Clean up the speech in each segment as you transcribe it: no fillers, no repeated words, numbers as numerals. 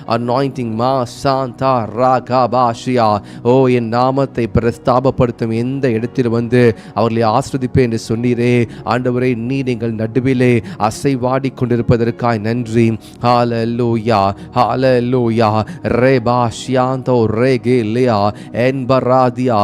anointing ma santa ragabashia. ஓ என் நாமத்தை பிரஸ்தாபப்படுத்தும் எந்த இடத்தில் வந்து அவர்களை ஆஸ்வதிப்பேன் என்று சொன்னீரே ஆண்டவரே, நீர் எங்கள் நடுவிலே அசைவாடி கொண்டிருப்பதற்காய் நன்றி. ஹalleluya hallelujah rebashianto regelia enbaradia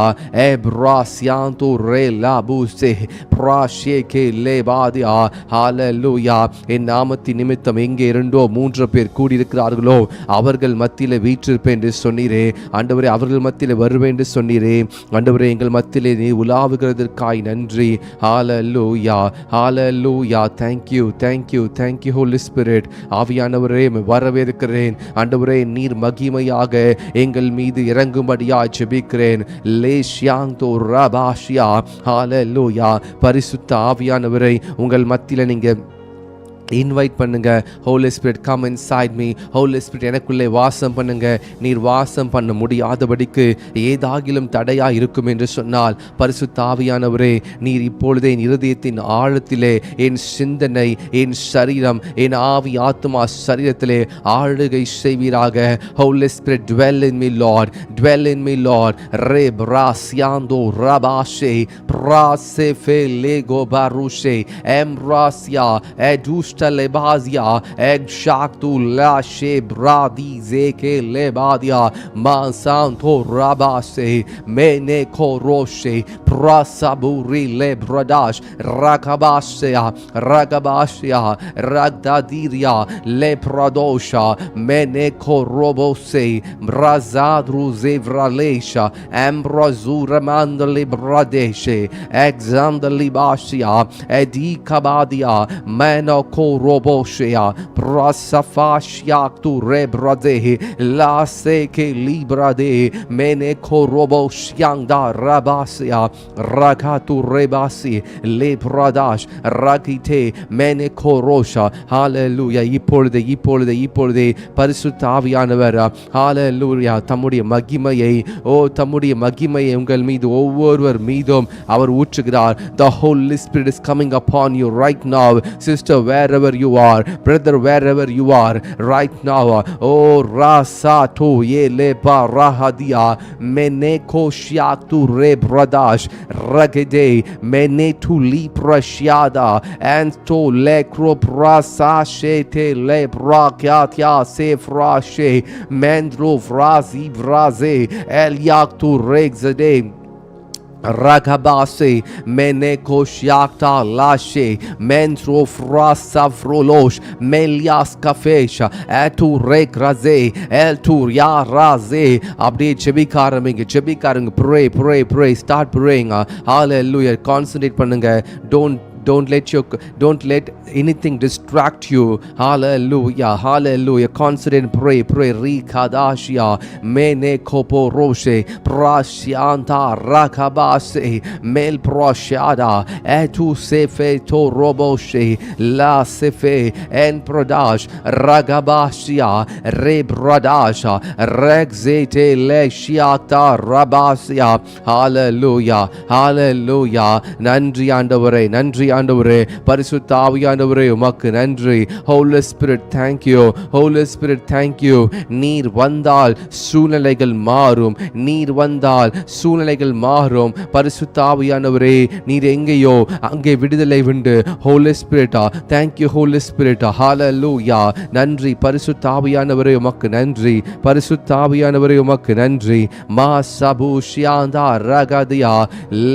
ebrasianto relabuse prasheke lebadia. ஹalleluya. என் நாமத்தின் நிமித்தம் எங்கே 2-3 பேர் கூடியிருக்கிறார்களோ அவர்கள் மத்தியிலே வீற்றிருப்பேன் என்று சொன்னீரே ஆண்டவரே. அவர்கள் மத்தியிலே வருவேன் என்று சொன்னீரே ஆண்டவரே. எங்கள் மத்தியிலே நீ உலாவுகிறதற்காய் நன்றி. ஹalleluya hallelujah thank you Holy Spirit. ஆவியானவரே, வரவேற்கிறேன் ஆண்டவரே. நீர் மகிமையாக எங்கள் மீது இறங்கும்படியாய் ஜெபிக்கிறேன். லேஷியாந்தோ ரபாஷியா. ஹalleluya. பரிசுத்த ஆவியானவரை உங்கள் மத்தியில நீங்க இன்வைட் பண்ணுங்க. Holy spirit come inside me. Holy spirit எனக்குள்ளே வாசம் பண்ணுங்க. நீர் வாசம் பண்ண முடியாதபடிக்கு ஏதாகிலும் தடையா இருக்கும் என்று சொன்னால் பரிசுத்த ஆவியானவரே, நீர் இப்பொழுதே என் இருதயத்தின் ஆழத்திலே, என் சிந்தனை, என் சரீரம், என் ஆவி ஆத்மா சரீரத்திலே ஆளுகை செய்வீராக. Holy spirit dwell in me Lord, dwell in me Lord. re brasiando rabashe prasefe lego barushe embrasia edus lebazia egshaktu lashe bradi zeke lebadia mansanto rabase mene koroshe prasaburi lebradash rakabashya ragdadiria lepradosha mene korobose brazadru zevralesha ambrazura mandali bradeshe exandali bashya edikabadia meno roboshea prasafashiaktu rebrade la seke librade mene koroboshyanda rabasya rakatu rebasi lebradash rakite mene korosha. ஹalleluya. இப்பொழுது பரிசுத்த ஆவியானவர் ஹalleluya தம்முடைய மகிமையை உங்கள் மீது ஒவ்வொருவர் மீதும் அவர் ஊற்றுகிறார். The Holy Spirit is coming upon you right now, sister, wherever you are, brother, wherever you are right now. Oh rasato yele parahadia meneko shiaktu rebradash ragede menetu liprashada and to lekro prasashete lebrakatya sefrashe mendro vrazi vraze eliaktu regzade Ragabase meneko shiakta lashe mentro frasa frolosh melias kafesha etu regraze el tur ya raze. அப்படியே ஜெபிக்காரங்க pray start praying. Hallelujah. concentrate பண்ணுங்க. Don't let anything distract you. Hallelujah. Concentrate, pray. Rikadashia mene koporoshe prashyanta rakabase mel proshada etu sefe to roboshe la sefe en prodash ragabashia rebradasha regzete leshiata rabasia. Hallelujah. நன்றி ஆண்டவரே. பரிசுத்த ஆவியானவரே, உமக்கு நன்றி. Holy Spirit thank you. நீர் வந்தால் சூழ்நிலைகள் மாறும். பரிசுத்த ஆவியானவரே, நீர் எங்கேயோ அங்கே விடுதலை உண்டு. Holy Spirit thank you. Holy Spirit hallelujah. நன்றி பரிசுத்த ஆவியானவரே, உமக்கு நன்றி. மா சபூஷியாந்தா ரகதியா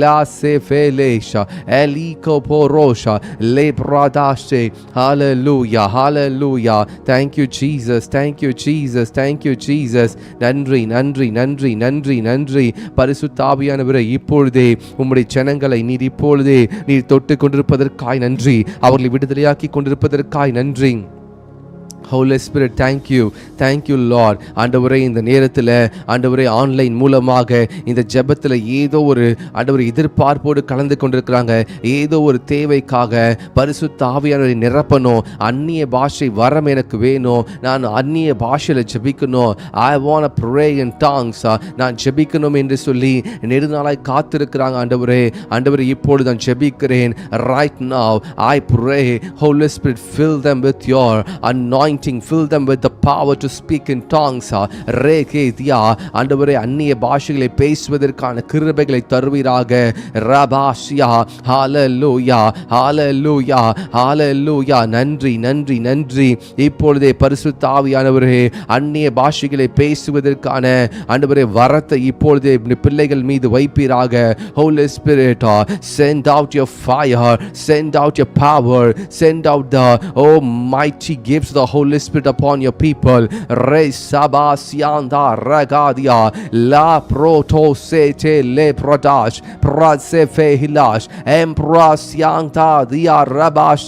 லா செஃபெலேஷா எலிகோ Rosha lebradashe. Hallelujah. Thank you Jesus. நன்றி. பரிசுத்த ஆவியானவரே, இப்பொழுதே உம்முடைய ஜனங்களை நீர் தொட்டு கொண்டிருப்பதற்காய் நன்றி. அவர்களை விடுதலையாக்கி கொண்டிருப்பதற்காய் நன்றி. Holy Spirit thank you Lord. ஆண்டவரே, இந்த நேரத்தில் ஆண்டவரே ஆன்லைன் மூலமாக இந்த ஜெபத்தில் ஏதோ ஒரு ஆண்டவரே எதிர்பார்ப்போடு கலந்து கொண்டிருக்கிறாங்க. ஏதோ ஒரு தேவைக்காக பரிசுத்த ஆவியானவரை நிரப்பணும். அந்நிய பாஷை வரம் எனக்கு வேணும். நான் அந்நிய பாஷையில் ஜெபிக்கணும். I want to pray in tongues. நான் ஜெபிக்கணும் என்று சொல்லி நெடுநாளாய் காத்திருக்கிறாங்க. ஆண்டவரே இப்பொழுது நான் ஜெபிக்கிறேன். Right now I pray, Holy Spirit fill them with your anointing. anointing, fill them with the power to speak in tongues. ரேகேதியா ஆண்டவரே அந்நிய பாஷைகளை பேசுவதற்கான கிருபைகளை தருவீராக. ரபாஷியா ஹalleluya ஹalleluya ஹalleluya. நன்றி நன்றி நன்றி. இப்பொழுதே பரிசுத்த ஆவியானவரே அந்நிய பாஷைகளை பேசுவதற்கான ஆண்டவரே வரத்தை இப்பொழுதே பிள்ளைகள் மீது வைப்பீராக. Holy Spirit, send out your fire, send out your power, send out the mighty gifts of the Holy Spirit upon your people. Re sabasianda ragadia la proto sete le prodash prasefe hilash emprasianta dia rabash.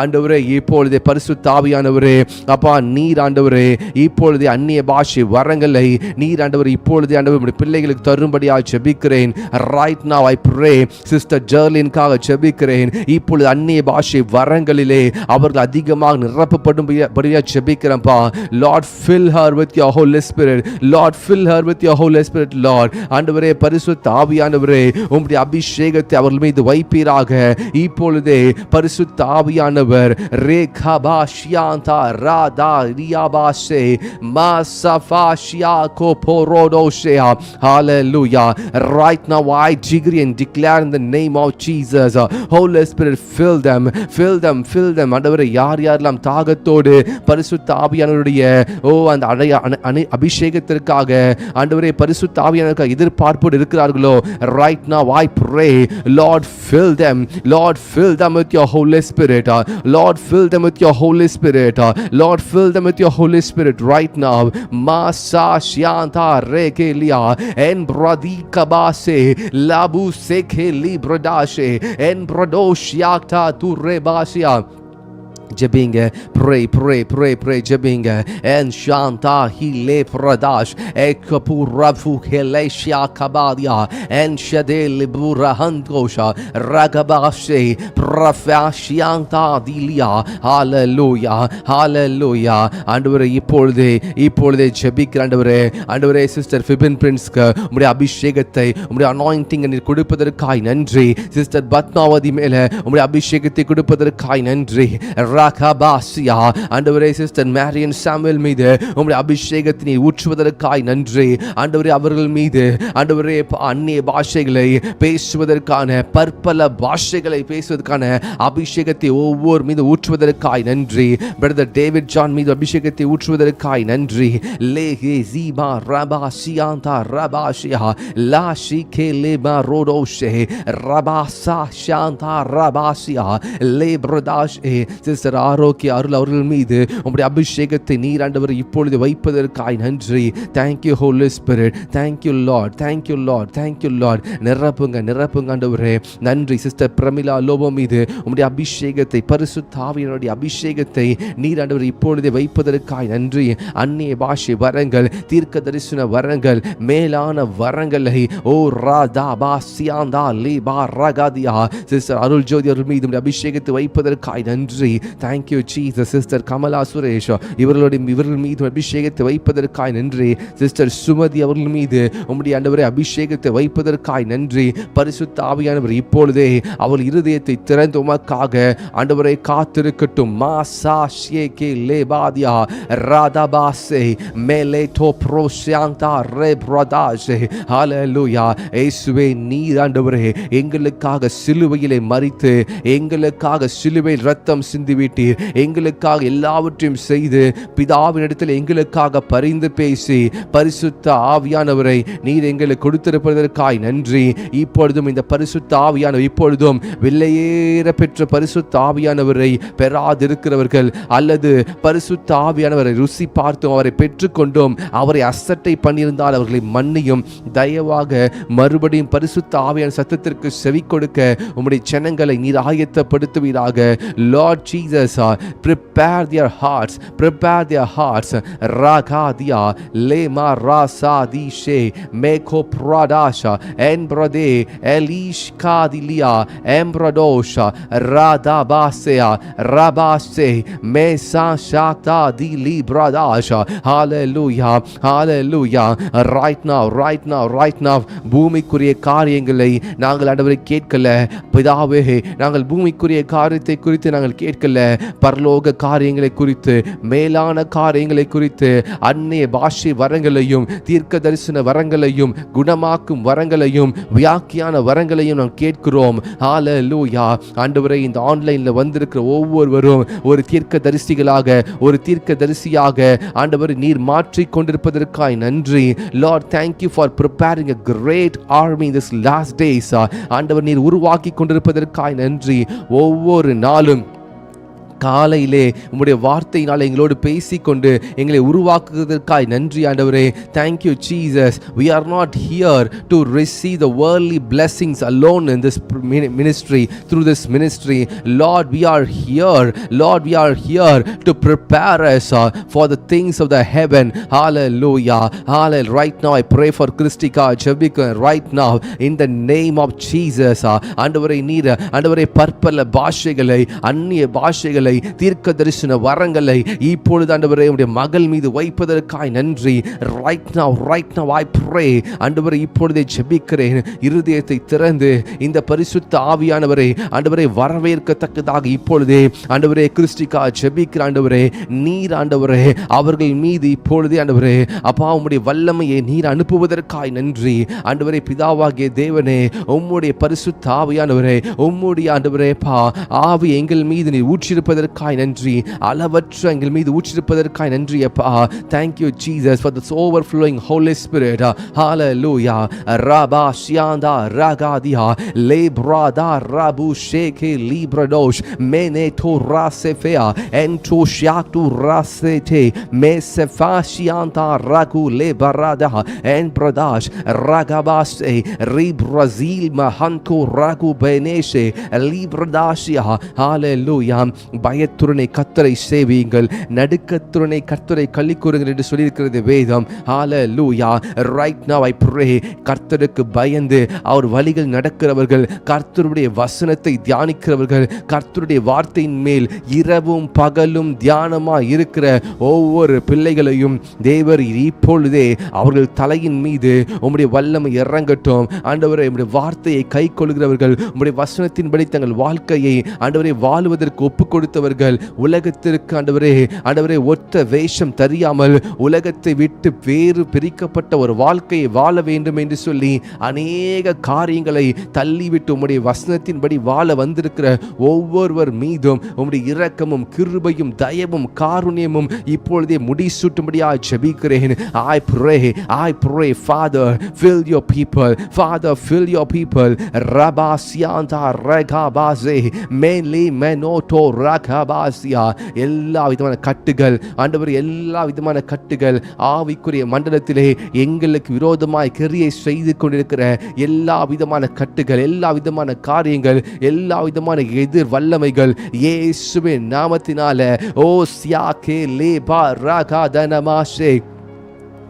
ஆண்டவரே இப்பொழுதே பரிசுத்த ஆவியானவரே அப்பா நீர் ஆண்டவரே இப்பொழுதே அந்நிய பாஷை வரங்களை நீர் ஆண்டவரே இப்பொழுதே ஆண்டவரே பிள்ளைகளுக்கு தரும்படியாக ஜெபிக்கிறேன். Right now I pray sister ஜெர்லின்காக ஜெபிக்கிறேன். இப்பொழுது அந்நிய பாஷை வரங்களிலே அவர்கள் அதிகமாக நிரப்பப்படும்படியாக ஜெபிக்கிறேன்ப்பா. Lord, fill her with your Holy Spirit. Lord, fill her with your Holy Spirit, Lord. ஆண்டவரே பரிசுத்த ஆவியானவரே உம்முடைய அபிஷேகத்தை அவர்கள் மீது வைப்பீராக. இப்பொழுதே பரிசுத்த ஆவியானவர் ரேகாபாஷியாந்தா Radha ரியாபாஷே மாசஃபாஷியா கோபோரோடோஷேயா. Hallelujah. Right now I decree and declare in the name of Jesus, Holy Spirit, fill them, fill them, fill them. ஆண்டவரே யார் யாரெல்லாம் தாகத்தோடு பரிசுத்த ஆவியானவருடைய அந்த அபிஷேகத்திற்காக ஆண்டவரே பரிசுத்த ஆவியானவருக்காக எதிர்பார்ப்போடு இருக்கிறார்களோ, right now I pray, Lord, fill them, Lord, fill them with your Holy Spirit, Lord, fill them with your Holy Spirit, Lord, fill them with your Holy Spirit right now. Masa shianta rekelia en bradi kabase labu seke libradashe en bradoshiakta tu rebasia. ஜெபிங்க. pray pray pray pray ஜெபிங்க. en shanta hile pradash ekapurafu heleshia kabadia en shadel burahantosha ragabashe profashianta dilia. hallelujah hallelujah. ஆண்டவரே இப்பொழுதே ஜெபிக்கிற ஆண்டவரே ஆண்டவரே sister ஃபிபின் பிரின்ஸ்க்கு உம்முடைய அபிஷேகத்தை உம்முடைய அனாயிண்டிங் நீர் கொடுப்பதற்காய் நன்றி. சிஸ்டர் பத்மாவதி மேல உம்முடைய அபிஷேகத்தை கொடுப்பதற்காய் நன்றி. ராகாபாசியா ஆண்டவரே சிஸ்டர் மேரியன் சாமுவேல் மீது உம்முடைய அபிஷேகத்தினை ஊற்றுவதற்காய் நன்றி. ஆண்டவரே அவர்கள் மீது ஆண்டவரே அந்நிய பாஷைகளை பேசுவதற்கான பற்பல பாஷைகளை பேசுவதற்கான அபிஷேகத்தை ஒவ்வொரு மீது ஊற்றுவதற்காய் நன்றி. பிரதர் டேவிட் ஜான் மீது அபிஷேகத்தை ஊற்றுவதற்காய் நன்றி. லேஹே ஜீபா ரபாசியாந்தா ரபாஷியா லாஷி கேலேபா ரோடோஷே ரபாசா ஷாந்தா ரபாசியா லேப்ரதாஷ். சிஸ்டர் ஆரோக்கிய அருள் அவர்கள் மீது உம்முடைய அபிஷேகத்தை நீர் ஆண்டவர் இப்பொழுது வைப்பதற்காய் நன்றி. Thank you holy spirit, thank you Lord, thank you Lord, thank you Lord. நிரப்புங்க நிரப்புங்க ஆண்டவரே. நன்றி. சிஸ்டர் பிரமிளா லோபோ மீது உம்முடைய அபிஷேகத்தை பரிசுத்த ஆவியினுடைய அபிஷேகத்தை நீர் ஆண்டவர் இப்பொழுதே வைப்பதற்காய் நன்றி. அந்நிய பாஷை வரங்கள், தீர்க்க தரிசன வரங்கள், மேலான வரங்களை ஓ ராதா பாசியாந்தா லீபா ரகாதியா சிஸ்டர் அருள் ஜோதி அவர்கள் மீது உம்முடைய அபிஷேகத்தை வைப்பதற்காய் நன்றி. Thank you Jesus. Sister Kamala Suresh இவர்கள் மீது அபிஷேகத்தை வைப்பதற்காய் நன்றி. சிஸ்டர் சுமதி அவர்கள் மீது உம்முடைய ஆண்டவரே அபிஷேகத்தை வைப்பதற்காய் நன்றி. பரிசுத்த ஆவியானவர் இப்பொழுதே அவள் இருதயத்தை திறந்து உமக்காக ஆண்டவரை காத்திருக்கட்டும். மாசா ஷேகே லேபாதியா ராதாபாசே மேலேட்டோ ப்ரோஷாந்தா ரெப்ரதாஷே. ஹalleluya. இயேசுவே நீர் ஆண்டவரே எங்களுக்காக சிலுவையிலே மரித்து எங்களுக்காக சிலுவையில் ரத்தம் சிந்திவிட்டீர். எங்களுக்காக எல்லாவற்றையும் செய்து பிதாவினிடத்தில் எங்களுக்காக பரிந்து பேசி பரிசுத்த ஆவியானவரை நீர் எங்களுக்கு கொடுத்திருப்பதற்காய் நன்றி. இப்பொழுதும் இந்த பரிசுத்த ஆவியானவர் இப்பொழுதும் விலையேற பெற்ற பரிசுத்த ஆவியானவரை பெறாதிருக்கிறவர்கள் அல்லது பரிசுத்த ஆவியானவரை ருசி பார்த்தும் அவரை பெற்றுக்கொண்டும் அவரை அசட்டை பண்ணியிருந்தால் அவர்களை மன்னியும். தயவாக மறுபடியும் பரிசுத்த ஆவியான சத்தத்திற்கு செவி கொடுக்க உம்முடைய ஜனங்களை நீர் ஆயத்தப்படுத்துவீராக. Lord Jesus, prepare their hearts, prepare their hearts. Ragadia lema rasa dishe meko pradasha enbrode elish kadilia embradosha radabasea rabase mesa shakta di libradasha. Hallelujah, hallelujah. Right now, right now, right now பூமிக்குரிய காரியங்களை நாங்கள் ஆண்டவரை கேட்கல பிதாவே. நாங்கள் பூமிக்குரிய காரியத்தை குறித்து நாங்கள் கேட்கல. பரலோக காரியங்களை குறித்து, மேலான காரியங்களை குறித்து, அந்நிய பாஷை வரங்களையும், தீர்க்க தரிசன வரங்களையும், குணமாக்கும் வரங்களையும், வியாக்கியான வரங்களையும் நாம் கேட்கிறோம். ஹல்லேலூயா. ஆண்டவரே, இந்த ஆன்லைன்ல வந்திருக்கிற ஒவ்வொருவரும் ஒரு தீர்க்க தரிசிகளாக, ஒரு தீர்க்க தரிசியாக ஆண்டவர் நீர் மாற்றிக் கொண்டிருப்பதற்காய் நன்றி. Lord, thank you for preparing a great army in this last days. ஆண்டவர் நீர் உருவாக்கி கொண்டிருப்பதற்காய் நன்றி. ஒவ்வொரு நாளும் காலையிலே உம்முடைய வார்த்தையினால் எங்களோடு பேசிக்கொண்டு எங்களை உருவாக்குவதற்காய் நன்றி ஆண்டவரே. Thank you Jesus. We are not here to receive the worldly blessings alone in this ministry, through this ministry. Lord, we are here. Lord, we are here to prepare us for the things of the heaven. Hallelujah. Hallelujah. Right now I pray for Christika Jabika right now in the name of Jesus. ஆண்டவரே, நீர் ஆண்டவரே பற்பல பாஷைகளை, அந்நிய பாஷைகளை, தீர்க்க தரிசன வரங்களை இப்பொழுது ஆண்டவரே உம்முடைய மகள் மீது வைப்பதற்காய் நன்றி. right now I pray ஆண்டவரே, இப்பொழுதே ஜெபிக்கிறேன். இருதயத்தை திறந்து இந்த பரிசுத்த ஆவியானவரை ஆண்டவரே வரவேற்கத்தக்கதாக இப்பொழுதே ஆண்டவரே கிறிஸ்டிகா ஜெபிக்கிற ஆண்டவரே, நீர் ஆண்டவரே அவர்கள் மீது இப்பொழுதே ஆண்டவரே அப்பா உம்முடைய வல்லமையை நீர் அனுப்புவதற்காய் நன்றி. ஆண்டவரே பிதாவாகிய தேவனே, உம்முடைய பரிசுத்த ஆவியானவரே, உம்முடைய ஆண்டவரே பா ஆவி எங்கள் மீது நீர் ஊற்றிருப்பதற்காய் நன்றி. அளவற்ற எங்கள் மீது ஊற்றிருப்பதற்காய் நன்றி அப்பா. Thank you Jesus for this overflowing Holy Spirit. Hallelujah. Rabba Shianda Ragadia Lebrada Rabu Sheke Libradosh Meneto Rasefea Ento Shaktu Rasete Mesefashianta Ragu Lebarada En Bradash Ragabase Ribrazil Mahanko Ragu Beneshe Libradashia. Hallelujah. பயத்துடனே கர்த்தரை சேவியுங்கள், நடுக்கத்துடனே கர்த்தரை கலிக்கூறுங்கள் என்று சொல்லியிருக்கிறது வேதம். ஹல்லேலூயா. Right now I pray, கர்த்தருக்கு பயந்து அவர் வழிகள் நடக்கிறவர்கள், கர்த்தருடைய வசனத்தை தியானிக்கிறவர்கள், கர்த்தருடைய வார்த்தையின் மேல் இரவும் பகலும் தியானமாய் இருக்கிற ஒவ்வொரு பிள்ளைகளையும் தேவர் இப்பொழுதே அவர்கள் தலையின் மீது உம்முடைய வல்லமை இறங்கட்டும். ஆண்டவரே, உம்முடைய வார்த்தையை கை கொள்கிறவர்கள், உம்முடைய வசனத்தின்படி தங்கள் வாழ்க்கையை ஆண்டவரே வாழுவதற்கு ஒப்பு கொடுத்தவர்கள், உலகத்திற்கு ஆண்டவரே ஒற்ற வேஷம் தெரியாமல் உலகத்தை விட்டு வேறு பிரிக்கப்பட்ட ஒரு வாழ்க்கையை வாழ வேண்டும் என்று சொல்லி அநேக காரியங்களை தள்ளிவிட்டு உம்முடைய வசனத்தின்படி வாழ வந்திருக்கிற ஒவ்வொருவர் மீதும் உம்முடைய இரக்கமும் கிருபையும் தயவும் காருண்யமும் இப்பொழுதே முடிசூட்டும்படியாக ஜெபிக்கிறேன். I pray Father, fill your people. Father, fill your people. Rabasianta Regabaze Meli Menoto Rakabasia. எல்லா விதமான கட்டுகள் ஆண்டவர், எல்லா விதமான கட்டுகள் ஆவிக்குரிய மண்டலத்திலே எங்களுக்கு விரோதமாய் கிரியை செய்து கொண்டிருக்கிற எல்லா விதமான கட்டுகள், எல்லா விதமான காரியங்கள், எல்லா விதமான எதிர் வல்லமைகள் இயேசுவின் நாமத்தினால ஓ சியாகே லேபா ராகாதனமாஷே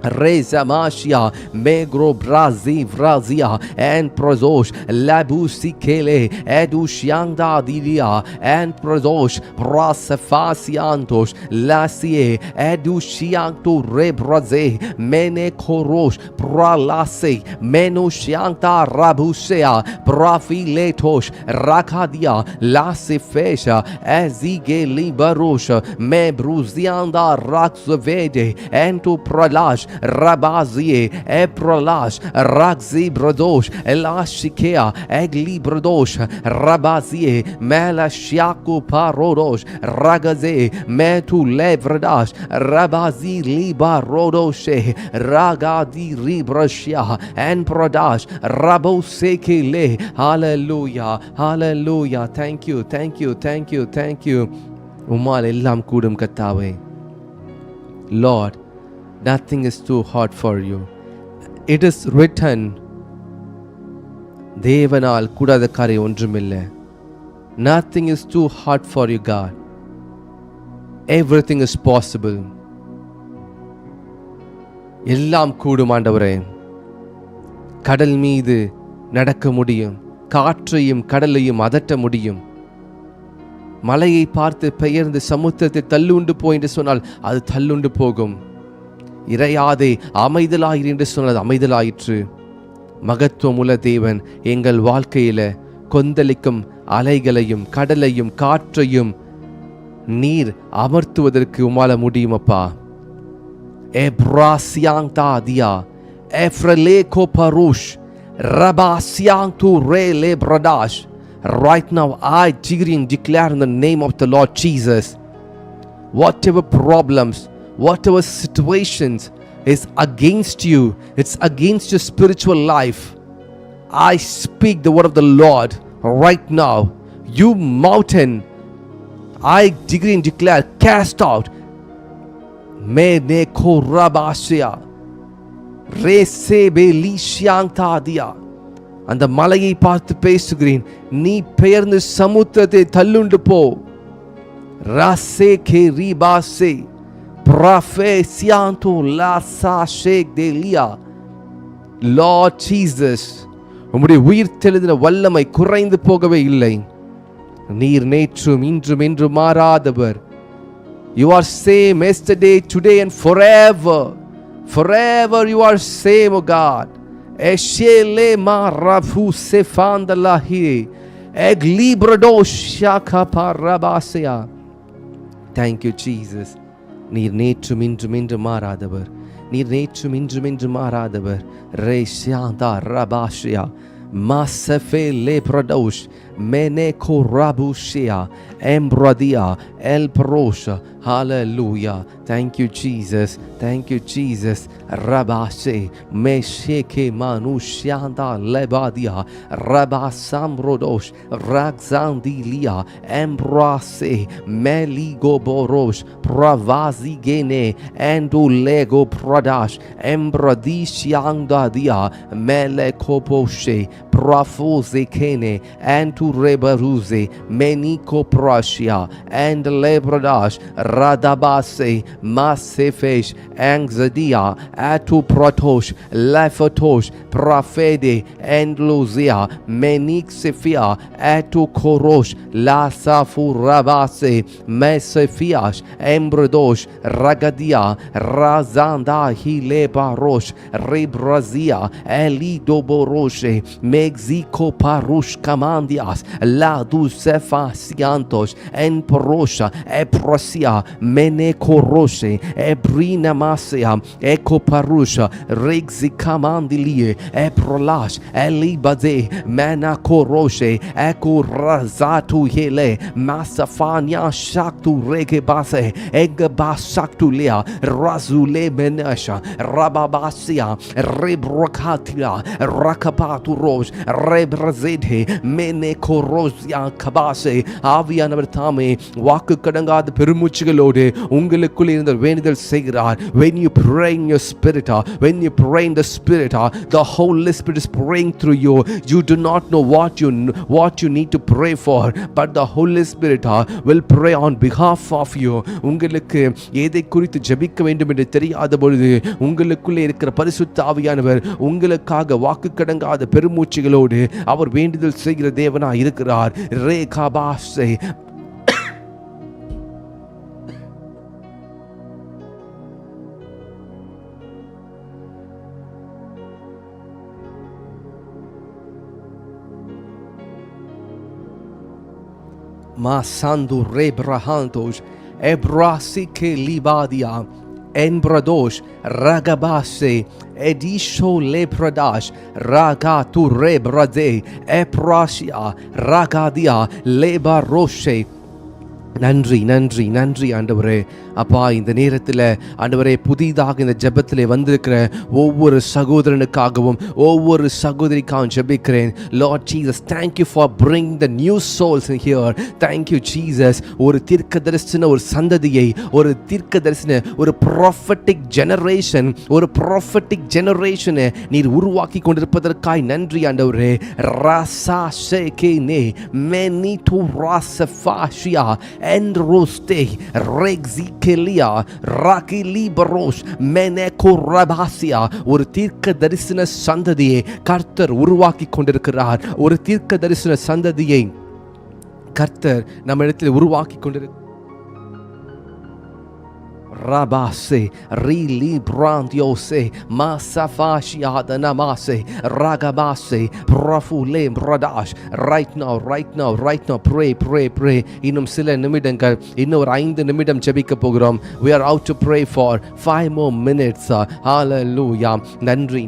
Reza Mashia Megro Brazi Vrazia and Prozosh Labusi Kele Edushianda Dilia and Prozosh Brasafasiantosh Lasie Edushianto Rebraze Mene Korosh Pralase Menushianta Rabusea Brafiletosh Rakadia Lasifesha Azige Libarosha Mebruzianda Raxvede Ento Pralash Rabazie Eprolash Ragzi Bradosh Elashikea Egli Bradosh Rabazie Melashiaku Parodosh Ragaze Metu Levradash Rabazi Liba Rodoshe Ragadi Ribrashia and Pradash Raboseke Le. Hallelujah. Hallelujah. Thank you. Thank you. Thank you. Thank you. Umal ellam kudum kattave. Lord, nothing is too hard for you. It is written, தேவனால் கூடாத காரியம் ஒன்றுமில்லை. Nothing is too hard for you, God. Everything is possible. எல்லாம் கூடும் ஆண்டவரே. கடல் மீது நடக்க முடியும், காற்றையும் கடலையும் அதட்ட முடியும். மலையை பார்த்து பெயர்ந்து சமுத்திரத்தை தள்ளுண்டு போய் என்று சொன்னால் அது தள்ளுண்டு போகும். இறையாதே அமைதலாயிரு என்று சொன்னது அமைதலாயிற்று. மகத்துவம் உள்ள தேவன் எங்கள் வாழ்க்கையில கொந்தளிக்கும் அலைகளையும் கடலையும் காற்றையும் நீர் அமர்த்துவதற்கு உமால முடியுமப்பா. எப்ராசியாங் தாதியா எஃப்ரலே கோபருஷ் ரபாசியாங் டு ரேலே பிரடாஷ். Right now I decree and declare in the name of the Lord Jesus, whatever problems, whatever situations is against you, it's against your spiritual life, I speak the word of the Lord right now. You mountain, I decree and declare, cast out. Mene korabashia resebe lishyang tadia. அந்த மலையை பார்த்து பேசுகிறேன், நீ பெயர்ந்து சமுத்திரத்தை தள்ளுண்டு போ. ராசே K ரிபாசே ப்ராஃபேசியாந்தோ Lhasa ஷேக் தேலியா. Lord Jesus, உம்முடைய உயிர் தெளிந்த வல்லமை குறைந்து போகவே இல்லை. நீர் நேற்றும் இன்றும் என்றும் மாறாதவர். You are same yesterday, today and forever. Forever you are same, O God. Eshele marafu sefandalahi eglibrado shaka parabasya. Thank you Jesus. நீர் நேற்றும் இன்றும் என்றும் மாறாதவர். நீர் நேற்றும் இன்றும் என்றும் மாறாதவர். ரேஷாந்தா ரபாஷியா மாசஃபே லேப்ரடோஷ் மெனே கோராபுஷியா எம்ப்ரதியா எல்ப்ரோஷா. Hallelujah. Thank you Jesus. Thank you Jesus. Rabase mesheke manushanda lebadia rabasamrodosh ragzandilia embrase meligoborosh pravazigene endulego pradash embradishyangdadia melekoposhe prafozekene anturebaruze meniko prashia and lebradash radabase masefesh angzadia atu protosh lefotosh profede endlozia menik sefia atu korosh lasafu rabase mesefiash embrodosh ragadia razanda hilebarosh rebrazia elidoboroshe mexico parush kamandias la dusefasiantos en porosha eprosia menekoroshe ebrina masia ekoparusha regzikamandilie eprolash elibade menakoroshe ekorazatu hele masafania shaktu regebase egebasaktu lea razule menasha rababasia rebrakatia rakapatu roj rebrazede menekorosia kabase. ஆவியானவர் தாமே வாக்கு கடங்காத பெருமூச்சுகளோடு உங்களுக்குள் இருந்த வேண்டுதல் செய்கிறார். When you pray in your spirit, when you pray in the spirit, the Holy Spirit is praying through you. You do not know what you need to pray for, but the Holy Spirit will pray on behalf of you. உங்களுக்கு எதை குறித்து ஜெபிக்க வேண்டும் என்று தெரியாத பொழுது உங்களுக்குள்ளே இருக்கிற பரிசுத்த ஆவியானவர் உங்களுக்காக வாக்கு கடங்காத பெருமூச்சுகளோடு அவர் வேண்டுதல் செய்கிற தேவனாய் இருக்கிறார். ரேகாபாசே Masandu rebrahantos ebrasike libadia enbradosh ragabase edisho lepradash ragatu rebrade eprasia ragadia lebaroshe. நன்றி நன்றி நன்றி ஆண்டவரே. அப்பா, இந்த நேரத்தில் ஆண்டவரே புதிதாக இந்த ஜெபத்தில் வந்திருக்கிற ஒவ்வொரு சகோதரனுக்காகவும் ஒவ்வொரு சகோதரிக்காகவும் ஜெபிக்கிறேன். Lord Jesus, thank you for bring the new souls in here. Thank you Jesus. ஒரு தீர்க்க தரிசன ஒரு சந்ததியை, ஒரு தீர்க்க தரிசன ஒரு ப்ராஃபட்டிக் ஜெனரேஷன், ஒரு ப்ராஃபட்டிக் ஜெனரேஷனை நீர் உருவாக்கி கொண்டிருப்பதற்காய் நன்றி ஆண்டவரே. ராசா ஷேகேனே மெனிடு ராசஃபாஷியா என்ரோஸ்டே ரெக்ஸிகெலியா ராகிலிபரோஷ் மெனெகோரபாசியா. ஒரு தீர்க்க தரிசன சந்ததியை கர்த்தர் உருவாக்கி கொண்டிருக்கிறார். ஒரு தீர்க்க தரிசன சந்ததியை கர்த்தர் நம்ம இடத்தில் உருவாக்கி கொண்டிருக்கிறார். Rabase, Rili Brandiose, Masafashi Adanamase, Ragabase, Profule Bradash. Right now, pray. இன்னும் சில நிமிடங்கள், இன்னும் ஒரு 5 நிமிடம் ஜெபிக்க போகிறோம். We are out to pray for 5 more minutes. Hallelujah. நன்றி.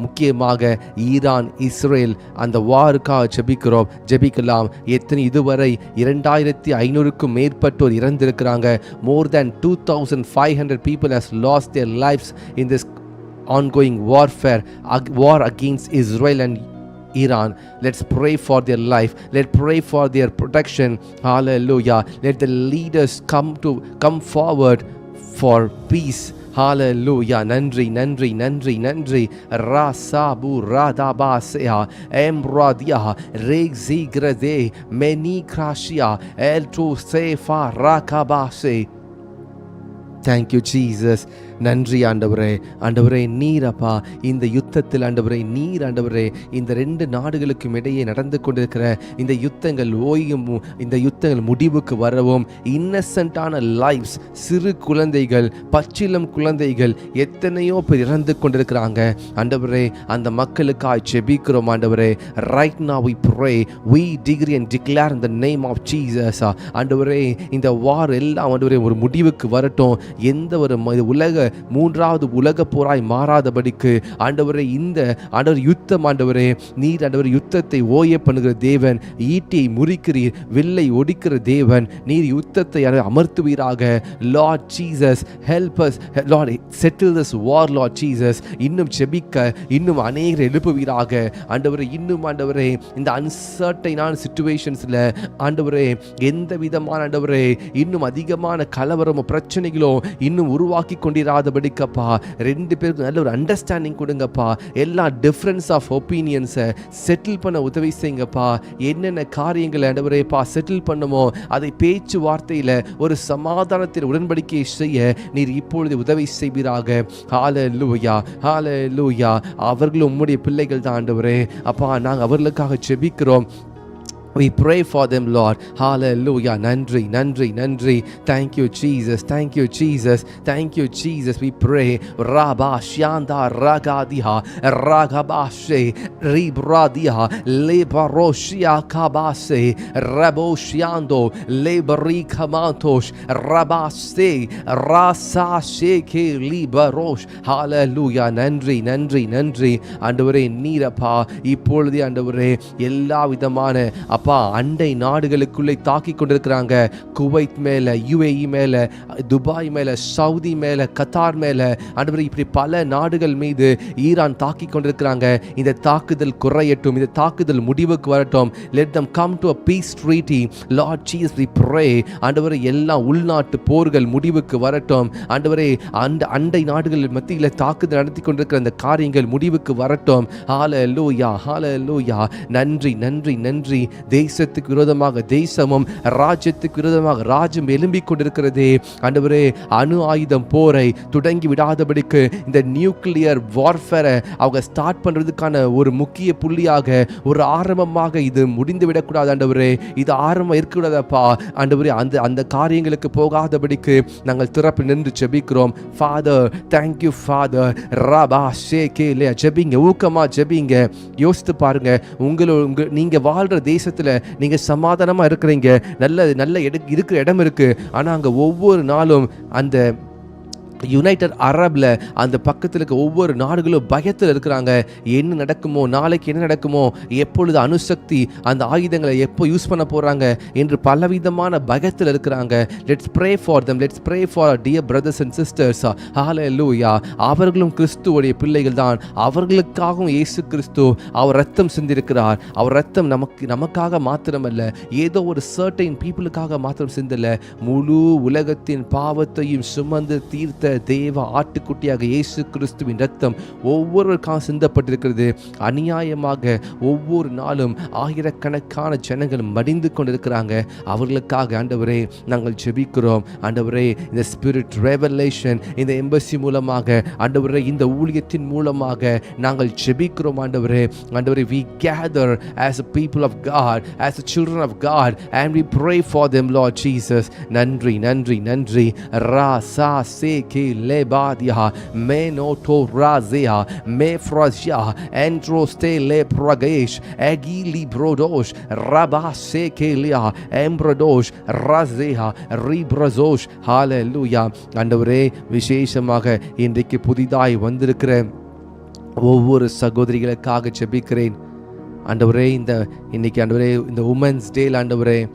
முக்கியமாக ஈரான் இஸ்ரேல் அந்த வாருக்காக ஜெபிக்கலாம். எத்தனை இதுவரை 2500க்கும் மேற்பட்டோர் இறந்திருக்கிறாங்க. More than 2500 people has lost their lives in this ongoing war against Israel and Iran. Let's pray for their life. Let's pray for their protection. Hallelujah. Let the leaders come forward for peace. Hallelujah. நன்றி. Rasabu radabasea embradia rexigrade menikrashia elto sefa rakabase. Thank you, Jesus. நன்றி ஆண்டவரே நீரப்பா இந்த யுத்தத்தில் ஆண்டவரே இந்த 2 நாடுகளுக்கும் இடையே நடந்து கொண்டிருக்கிற இந்த யுத்தங்கள் இந்த யுத்தங்கள் முடிவுக்கு வரவும், இன்னசென்ட்டான லைஃப்ஸ், சிறு குழந்தைகள், பச்சிளம் குழந்தைகள் எத்தனையோ பேர் இறந்து கொண்டிருக்கிறாங்க ஆண்டவரே. அந்த மக்களுக்காய் ஜெபிக்கிறோம் ஆண்டவரே. Right now we pray, we decree and declare in the name of Jesus. ஆண்டவரே இந்த வார் எல்லாம் ஆண்டவரே ஒரு முடிவுக்கு வரட்டும். எந்த ஒரு மூன்றாவது உலக போராய் மாறாதபடிக்கு ஆண்டவரே இந்த யுத்தம் ஆண்டவரே நீர் யுத்தத்தை ஓய பண்ணுகிற தேவன், ஈட்டியை முறிக்கிறீர், வில்லை ஒடிக்கிற தேவன், நீர் யுத்தத்தை அமர்த்துவீராக. Lord Jesus, help us. Lord, settle this war, Lord Jesus. இன்னும் செபிக்க இன்னும் அநேகரை எழுப்புவீராக ஆண்டவரே. இன்னும் ஆண்டவரே இந்த அன்சர்டைனான சிச்சுவேஷன்ஸ்ல ஆண்டவரே எந்த விதமான ஆண்டவரே இன்னும் அதிகமான கலவரமோ பிரச்சனைகளோ இன்னும் உருவாக்கி கொண்டிராதபடிக்கப்பா 2 பேருக்கு நல்ல ஒரு அண்டர்ஸ்டாண்டிங் கொடுங்கப்பா. எல்லா டிஃபரன்ஸ் ஆஃப் ஒப்பீனியன்ஸை செட்டில் பண்ண உதவி செய்யுங்கப்பா. என்னென்ன காரியங்களை ஆண்டவரேப்பா செட்டில் பண்ணுமோ அதை பேச்சுவார்த்தையில் ஒரு சமாதானத்தின் உடன்படிக்கையை செய்ய நீர் இப்பொழுது உதவி செய்வீராக. ஹalleluya. அவர்களும் உம்முடைய பிள்ளைகள் தான் ஆண்டவரே. அப்பா நாங்கள் அவர்களுக்காக ஜெபிக்கிறோம். We pray for them, Lord. Hallelujah. நன்றி. Thank you, Jesus. We pray. Rabba Shanda Ragadiha Ragabashe Ribradiha Lebaroshia Kabase Rabo Shiando Lebari Kamantosh Rabase Rasa Sheke Libarosh. Hallelujah. நன்றி. ஆண்டவரே நீரப்பா இப்பொழுது ஆண்டவரே எல்லா விதமான அப்பா அண்டை நாடுகளுக்குள்ளே தாக்கி கொண்டிருக்கிறாங்க. குவைத் மேல, UAE மேல, துபாய் மேல, சவுதி மேல, கத்தார் மேல ஆண்டவரே இப்படி பல நாடுகள் மீது ஈரான் தாக்கி கொண்டிருக்கிறாங்க. இந்த தாக்குதல் குறையட்டும், இந்த தாக்குதல் முடிவுக்கு வரட்டும். Let them come to a peace treaty. Lord Jesus, we pray. ஆண்டவரே எல்லா உள்நாட்டு போர்கள் முடிவுக்கு வரட்டும். ஆண்டவரே அந்த அண்டை நாடுகள் மத்தியில் தாக்குதல் நடத்தி கொண்டிருக்கிற அந்த காரியங்கள் முடிவுக்கு வரட்டும். ஹalleluya. நன்றி. தேசத்துக்கு விரோதமாக தேசமும் ராஜ்யத்துக்கு விரோதமாக ராஜ்யம் எழும்பிக் கொண்டிருக்கிறதே ஆண்டவரே. அணு ஆயுதம் போரை தொடங்கி விடாதபடிக்கு இந்த நியூக்ளியர் வார்ஃபேரை அவங்க ஸ்டார்ட் பண்றதுக்கான ஒரு முக்கிய புள்ளியாக, ஒரு ஆரம்பமாக இது முடிந்து விடக்கூடாது ஆண்டவரே. இது ஆரம்பம் இருக்கக்கூடாதப்பா ஆண்டவரே. அந்த காரியங்களுக்கு போகாதபடிக்கு நாங்கள் திறப்பு நின்று ஜெபிக்கிறோம். Father, thank you father. ரபா ஷேகேலே ஜெபிங்க, ஊக்கமா ஜெபிங்க. யோசித்து பாருங்க, நீங்க வாழ்ற தேசத்துல நீங்க சமாதானமா இருக்கிறீங்க, நல்ல இருக்கிற இடம் இருக்கு. ஆனா அங்க ஒவ்வொரு நாளும் அந்த யுனைடெட் அரபில் அந்த பக்கத்தில் இருக்க ஒவ்வொரு நாடுகளும் பயத்தில் இருக்கிறாங்க. என்ன நடக்குமோ, நாளைக்கு என்ன நடக்குமோ, எப்பொழுது அணுசக்தி அந்த ஆயுதங்களை எப்போ யூஸ் பண்ண போகிறாங்க என்று பலவிதமான பயத்தில் இருக்கிறாங்க. Let's pray for them. Let's pray for dear brothers and sisters. Hallelujah. அவர்களும் கிறிஸ்துவோடைய பிள்ளைகள் தான். அவர்களுக்காகவும் இயேசு கிறிஸ்து அவர் ரத்தம் சிந்திருக்கிறார். அவர் ரத்தம் நமக்காக மாத்திரமல்ல, ஏதோ ஒரு சர்டைன் பீப்புளுக்காக மாத்திரம் சிந்தல, முழு உலகத்தின் பாவத்தையும் சுமந்து தீர்த்த தேவ ஆட்டுக்குட்டியாக இயேசு கிறிஸ்துவின் ரத்தம் ஒவ்வொருவருக்காக சிந்தப்பட்டிருக்கிறது. அநியாயமாக ஒவ்வொரு நாளும் ஆயிரக்கணக்கான ஜனங்கள் மடிந்து கொண்டிருக்கிறாங்க. அவர்களுக்காக ஆண்டவரே நாங்கள் ஜெபிக்கிறோம். ஆண்டவரே இந்த ஸ்பிரிட் ரெவலேஷன் இந்த எம்பசி மூலமாக ஆண்டவரே இந்த ஊழியத்தின் மூலமாக நாங்கள் ஜெபிக்கிறோம். ஆண்டவரே we gather as a people of God, as the children of God, and we pray for them, Lord Jesus. நன்றி நன்றி நன்றி. ரா சே கே லேபாதியா மேனோட்டோ ராசியா மேஃப்ராசியா என்ட்ரோஸ்டே லேப்ரகேஷ் எகிலி ப்ரோடோஷ் ரபா சே கேலியா எம்ப்ரடோஷ் ராசியா ரீப்ரசோஷ். ஹalleluya. ஆண்டவரே விசேஷமாக இன்றைக்கு புதிதாய் வந்திருக்கிற ஒவ்வொரு சகோதரிகளுக்காக ஜெபிக்கிறேன். ஆண்டவரே இன்னைக்கு ஆண்டவரே இந்த உமன்ஸ் டேல ஆண்டவரே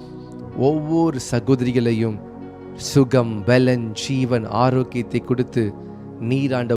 ஒவ்வொரு சகோதரிகளையும் சுகம், பலன், ஜீவன், ஆரோக்கியத்தை கொடுத்து நீர் ஆண்டவரே